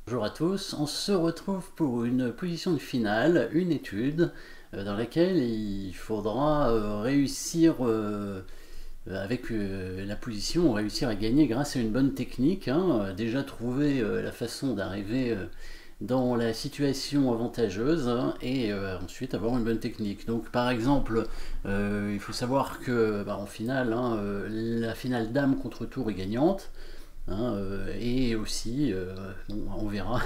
Bonjour à tous, on se retrouve pour une position de finale, une étude dans laquelle il faudra réussir avec la position, réussir à gagner grâce à une bonne technique, hein, déjà trouver la façon d'arriver dans la situation avantageuse, hein, et ensuite avoir une bonne technique. Donc par exemple, il faut savoir que en finale, hein, la finale dame contre tour est gagnante. Hein, et aussi, bon, on verra,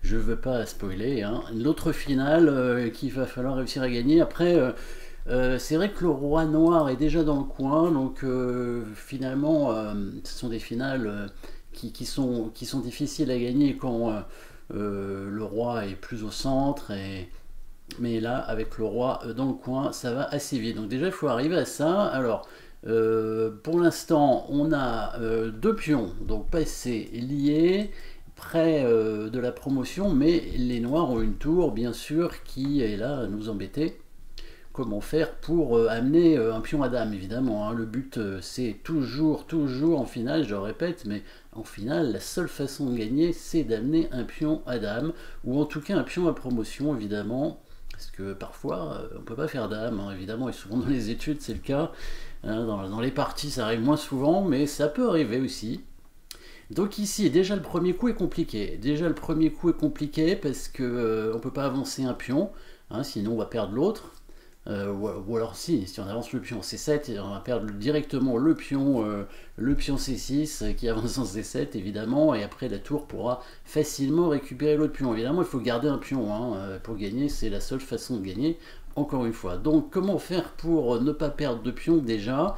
je ne veux pas spoiler, hein, l'autre finale qu'il va falloir réussir à gagner. Après, c'est vrai que le roi noir est déjà dans le coin, donc finalement, ce sont des finales qui sont difficiles à gagner quand le roi est plus au centre. Mais là, avec le roi dans le coin, ça va assez vite. Donc déjà, il faut arriver à ça. Alors, pour l'instant, on a deux pions, donc passés liés, près de la promotion, mais les noirs ont une tour, bien sûr, qui est là à nous embêter. Comment faire pour amener un pion à dame, évidemment, hein. Le but, c'est toujours, toujours en finale, je le répète, mais en finale, la seule façon de gagner, c'est d'amener un pion à dame, ou en tout cas un pion à promotion, évidemment, parce que parfois, on ne peut pas faire dame, hein, évidemment, et souvent dans les études, c'est le cas. Hein, dans les parties, ça arrive moins souvent, mais ça peut arriver aussi. Donc ici, déjà le premier coup est compliqué. Déjà le premier coup est compliqué parce que on peut pas avancer un pion, hein, sinon on va perdre l'autre. Ou alors si on avance le pion C7, on va perdre directement le pion C6 qui avance en C7 évidemment, et après la tour pourra facilement récupérer l'autre pion. Évidemment, il faut garder un pion, hein, pour gagner, c'est la seule façon de gagner, encore une fois. Donc comment faire pour ne pas perdre de pion déjà,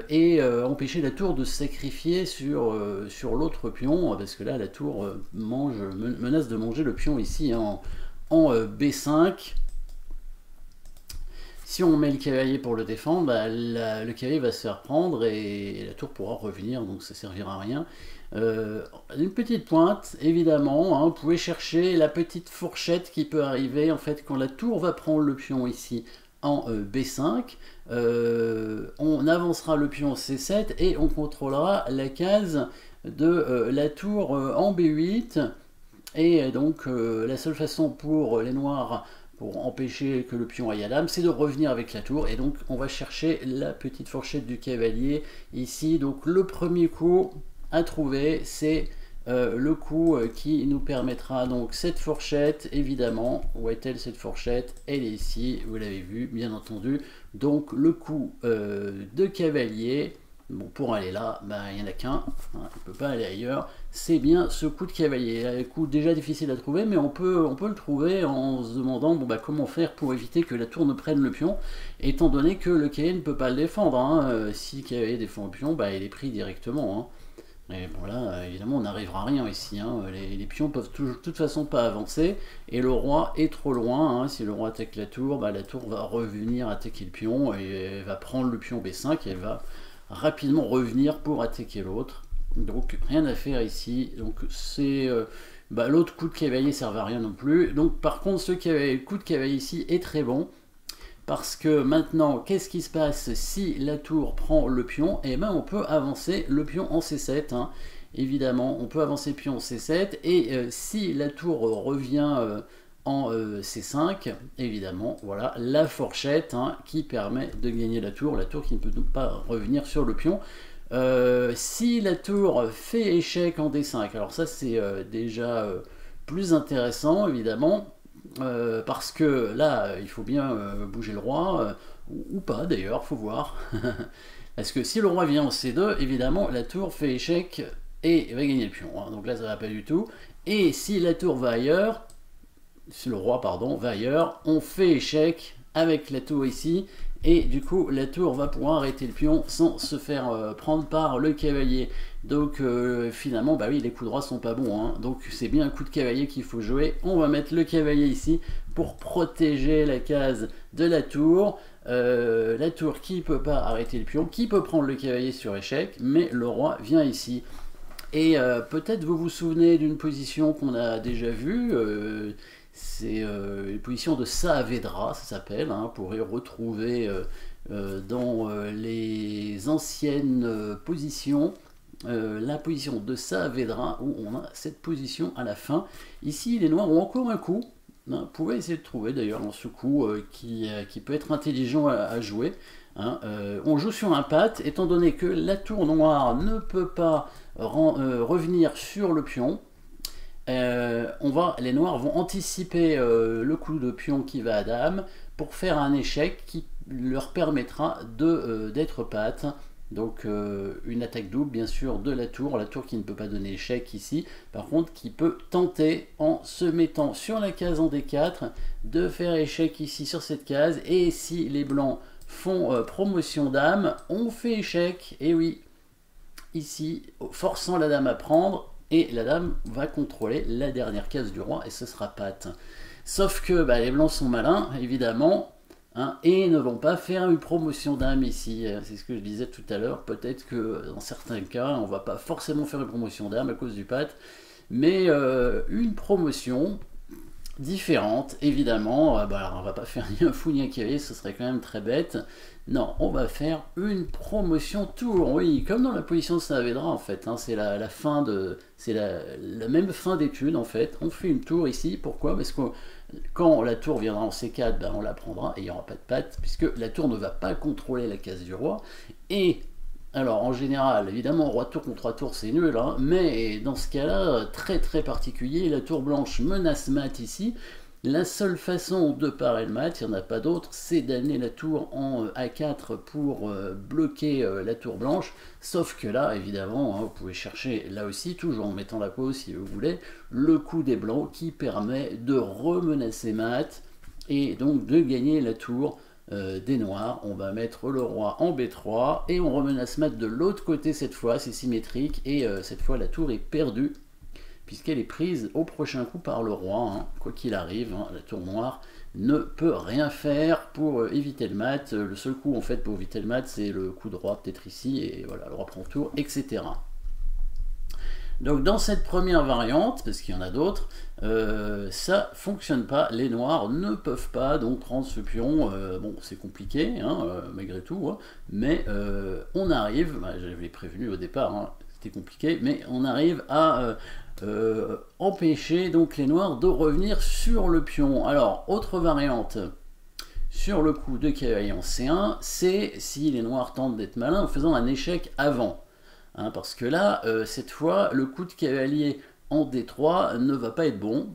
et empêcher la tour de se sacrifier sur l'autre pion, parce que là la tour menace de manger le pion ici, hein, en B5. Si on met le cavalier pour le défendre, le cavalier va se faire prendre et la tour pourra revenir, donc ça servira à rien. Une petite pointe, évidemment, hein, vous pouvez chercher la petite fourchette qui peut arriver en fait quand la tour va prendre le pion ici en B5. On avancera le pion C7 et on contrôlera la case de la tour en B8. Et donc la seule façon pour les noirs, pour empêcher que le pion aille à dame, c'est de revenir avec la tour. Et donc on va chercher la petite fourchette du cavalier ici. Donc le premier coup à trouver, c'est le coup qui nous permettra donc cette fourchette, évidemment. Où est-elle cette fourchette? Elle est ici, vous l'avez vu, bien entendu. Donc le coup de cavalier. Bon, pour aller là, il n'y en a qu'un, hein, il ne peut pas aller ailleurs. C'est bien ce coup de cavalier. Un coup déjà difficile à trouver, mais on peut le trouver en se demandant comment faire pour éviter que la tour ne prenne le pion, étant donné que le cavalier ne peut pas le défendre, hein. Si le cavalier défend le pion, il est pris directement, hein. Mais bon là, évidemment, on n'arrivera à rien ici, hein. Les pions peuvent de toute façon pas avancer, et le roi est trop loin, hein. Si le roi attaque la tour va revenir attaquer le pion, et elle va prendre le pion B5, et elle va rapidement revenir pour attaquer l'autre. Donc rien à faire ici. Donc c'est l'autre coup de cavalier ne sert à rien non plus. Donc par contre le coup de cavalier ici est très bon, parce que maintenant qu'est-ce qui se passe si la tour prend le pion? Et on peut avancer le pion en C7, hein. Évidemment on peut avancer le pion en C7, et si la tour revient en C5, évidemment, voilà la fourchette, hein, qui permet de gagner la tour qui ne peut donc pas revenir sur le pion. Si la tour fait échec en D5, alors ça c'est déjà plus intéressant, évidemment, parce que là, il faut bien bouger le roi, ou pas d'ailleurs, faut voir. Parce que si le roi vient en C2, évidemment, la tour fait échec et va gagner le pion, hein. Donc là, ça va pas du tout. Et si la tour va ailleurs, si le roi va ailleurs, on fait échec avec la tour ici, et du coup la tour va pouvoir arrêter le pion sans se faire prendre par le cavalier. Donc finalement, oui, les coups droits sont pas bons, hein. Donc c'est bien un coup de cavalier qu'il faut jouer. On va mettre le cavalier ici pour protéger la case de la tour. La tour qui peut pas arrêter le pion, qui peut prendre le cavalier sur échec, mais le roi vient ici. Et peut-être vous vous souvenez d'une position qu'on a déjà vue, c'est une position de Saavedra, ça s'appelle, hein, pour y retrouver dans les anciennes positions la position de Saavedra, où on a cette position à la fin. Ici, les noirs ont encore un coup. Vous pouvez essayer de trouver d'ailleurs dans ce coup qui peut être intelligent à jouer. Hein. On joue sur un patte, étant donné que la tour noire ne peut pas revenir sur le pion. Les noirs vont anticiper le coup de pion qui va à dame pour faire un échec qui leur permettra d'être patte. Donc une attaque double bien sûr de la tour qui ne peut pas donner échec ici, par contre qui peut tenter en se mettant sur la case en D4 de faire échec ici sur cette case, et si les blancs font promotion dame, on fait échec, et oui, ici, forçant la dame à prendre, et la dame va contrôler la dernière case du roi, et ce sera patte. Sauf que les blancs sont malins, évidemment, hein, et ne vont pas faire une promotion dame ici. C'est ce que je disais tout à l'heure, peut-être que dans certains cas, on va pas forcément faire une promotion dame à cause du patte, mais une promotion différente, évidemment. On va pas faire ni un fou ni un cavalier, ce serait quand même très bête. Non, on va faire une promotion tour, oui, comme dans la position de Saavedra en fait, hein, c'est la fin de, c'est la même fin d'étude en fait. On fait une tour ici, pourquoi? Parce que quand la tour viendra en C4, on la prendra et il n'y aura pas de patte, puisque la tour ne va pas contrôler la case du roi. Et alors en général, évidemment, roi tour contre roi tour c'est nul, hein, mais dans ce cas-là, très très particulier, la tour blanche menace mat ici. La seule façon de parer le mat, il n'y en a pas d'autre, c'est d'amener la tour en A4 pour bloquer la tour blanche. Sauf que là, évidemment, hein, vous pouvez chercher là aussi, toujours en mettant la pause si vous voulez, le coup des blancs qui permet de remenacer mat et donc de gagner la tour des noirs. On va mettre le roi en B3 et on remenace mat de l'autre côté cette fois, c'est symétrique, et cette fois la tour est perdue, puisqu'elle est prise au prochain coup par le roi, hein. Quoi qu'il arrive, hein, la tour noire ne peut rien faire pour éviter le mat. Le seul coup en fait pour éviter le mat, c'est le coup de roi peut-être ici, et voilà, le roi prend tour, etc. Donc dans cette première variante, parce qu'il y en a d'autres, ça fonctionne pas, les noirs ne peuvent pas donc prendre ce pion, bon c'est compliqué hein, malgré tout, hein, mais on arrive, j'avais prévenu au départ, hein, c'était compliqué, mais on arrive à empêcher donc les noirs de revenir sur le pion. Alors, autre variante, sur le coup de cavalier en C1, c'est si les noirs tentent d'être malins en faisant un échec avant. Hein, parce que là, cette fois, le coup de cavalier en D3 ne va pas être bon,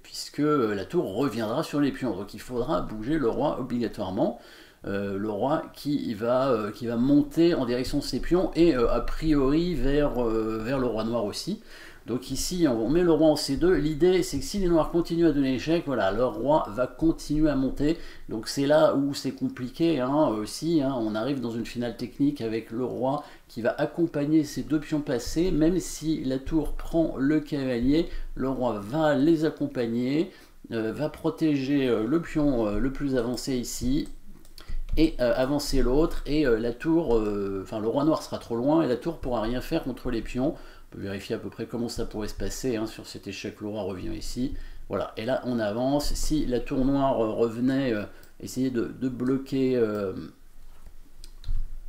puisque la tour reviendra sur les pions. Donc il faudra bouger le roi obligatoirement. Le roi qui va monter en direction de ses pions et a priori vers le roi noir aussi. Donc ici on met le roi en C2, l'idée c'est que si les noirs continuent à donner échec, voilà, leur roi va continuer à monter. Donc c'est là où c'est compliqué hein, aussi, hein, on arrive dans une finale technique avec le roi qui va accompagner ces deux pions passés, même si la tour prend le cavalier, le roi va les accompagner, va protéger le pion le plus avancé ici, et avancer l'autre, et la tour, enfin le roi noir sera trop loin et la tour pourra rien faire contre les pions. On peut vérifier à peu près comment ça pourrait se passer hein, sur cet échec. Le roi revient ici, voilà, et là on avance. Si la tour noire revenait essayer de bloquer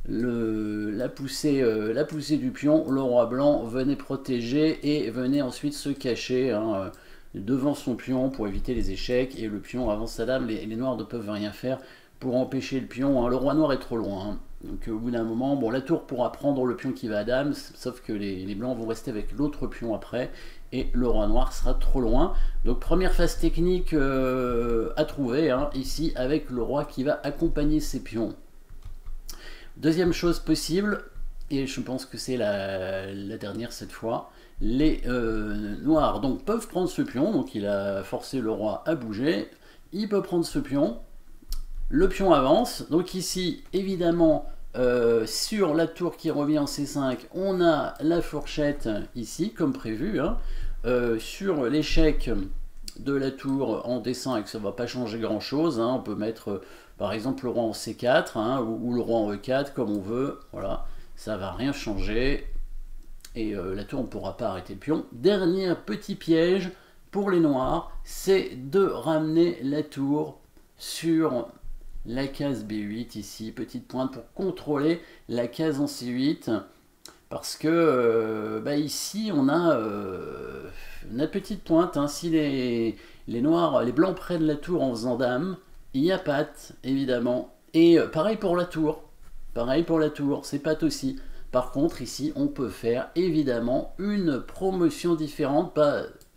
la poussée du pion, le roi blanc venait protéger et venait ensuite se cacher hein, devant son pion pour éviter les échecs, et le pion avance sa dame. Les noirs ne peuvent rien faire pour empêcher le pion, hein. Le roi noir est trop loin, hein. Donc au bout d'un moment, bon, la tour pourra prendre le pion qui va à dame, sauf que les blancs vont rester avec l'autre pion après, et le roi noir sera trop loin. Donc première phase technique à trouver, hein, ici, avec le roi qui va accompagner ses pions. Deuxième chose possible, et je pense que c'est la dernière cette fois, les noirs donc peuvent prendre ce pion, donc il a forcé le roi à bouger, il peut prendre ce pion, le pion avance, donc ici évidemment sur la tour qui revient en C5, on a la fourchette ici comme prévu, hein. Sur l'échec de la tour en D5, ça ne va pas changer grand chose, hein. On peut mettre par exemple le roi en C4 hein, ou le roi en E4 comme on veut, voilà, ça va rien changer, et la tour on ne pourra pas arrêter le pion. Dernier petit piège pour les noirs, c'est de ramener la tour sur la case B8 ici, petite pointe pour contrôler la case en C8. Parce que ici, on a une petite pointe. Hein. Si les noirs, les blancs prennent la tour en faisant dame, il y a patte, évidemment. Et pareil pour la tour. Pareil pour la tour, c'est patte aussi. Par contre, ici, on peut faire évidemment une promotion différente.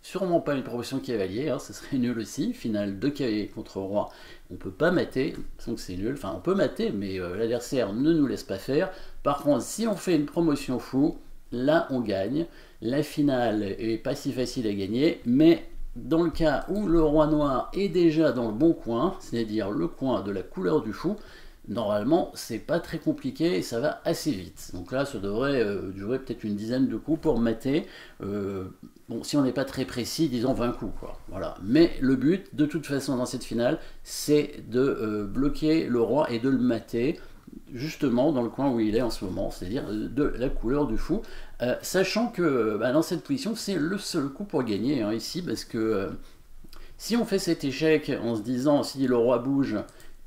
Sûrement pas une promotion cavalier, hein, ce serait nul aussi. Finale de cavalier contre roi, on peut pas mater, donc c'est nul. Enfin, on peut mater, mais l'adversaire ne nous laisse pas faire. Par contre, si on fait une promotion fou, là on gagne. La finale est pas si facile à gagner, mais dans le cas où le roi noir est déjà dans le bon coin, c'est-à-dire le coin de la couleur du fou, normalement c'est pas très compliqué et ça va assez vite. Donc là ça devrait durer peut-être une dizaine de coups pour mater. Bon, si on n'est pas très précis, disons 20 coups, quoi. Voilà. Mais le but, de toute façon, dans cette finale, c'est de bloquer le roi et de le mater, justement dans le coin où il est en ce moment, c'est-à-dire de la couleur du fou. Sachant que dans cette position, c'est le seul coup pour gagner, hein, ici, parce que si on fait cet échec en se disant si le roi bouge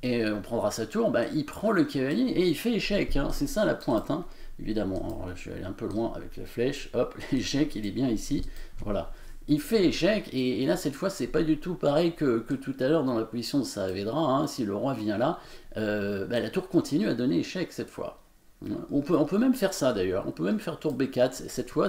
et on prendra sa tour, il prend le cavalier et il fait échec. Hein. C'est ça la pointe. Hein. Évidemment, alors là, je vais aller un peu loin avec la flèche. Hop, l'échec, il est bien ici. Voilà. Il fait échec, et là, cette fois, c'est pas du tout pareil que tout à l'heure dans la position de Saavedra. Hein. Si le roi vient là, la tour continue à donner échec cette fois. On peut même faire ça d'ailleurs. On peut même faire tour B4. Cette fois,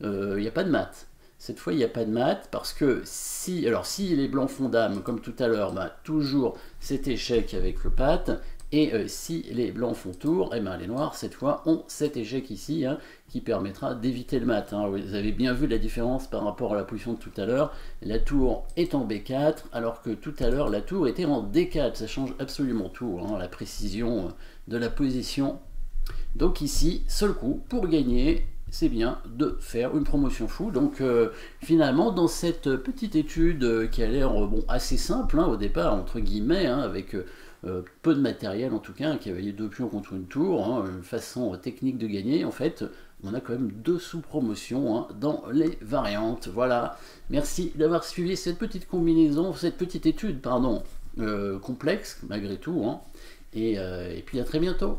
il n'y a pas de mat. Cette fois, il n'y a pas de mat parce que si les blancs font dame, comme tout à l'heure, toujours cet échec avec le patte. Et si les blancs font tour, les noirs, cette fois, ont cet échec ici, hein, qui permettra d'éviter le mat. Hein. Vous avez bien vu la différence par rapport à la position de tout à l'heure. La tour est en B4, alors que tout à l'heure, la tour était en D4. Ça change absolument tout, hein, la précision de la position. Donc ici, seul coup, pour gagner, c'est bien de faire une promotion fou. Donc finalement, dans cette petite étude qui a l'air assez simple, hein, au départ, entre guillemets, hein, avec peu de matériel en tout cas, un cavalier 2 pions contre une tour, hein, une façon technique de gagner, en fait, on a quand même 2 sous-promotions, hein, dans les variantes. Voilà, merci d'avoir suivi cette petite combinaison, cette petite étude, pardon, complexe malgré tout, hein, et puis à très bientôt.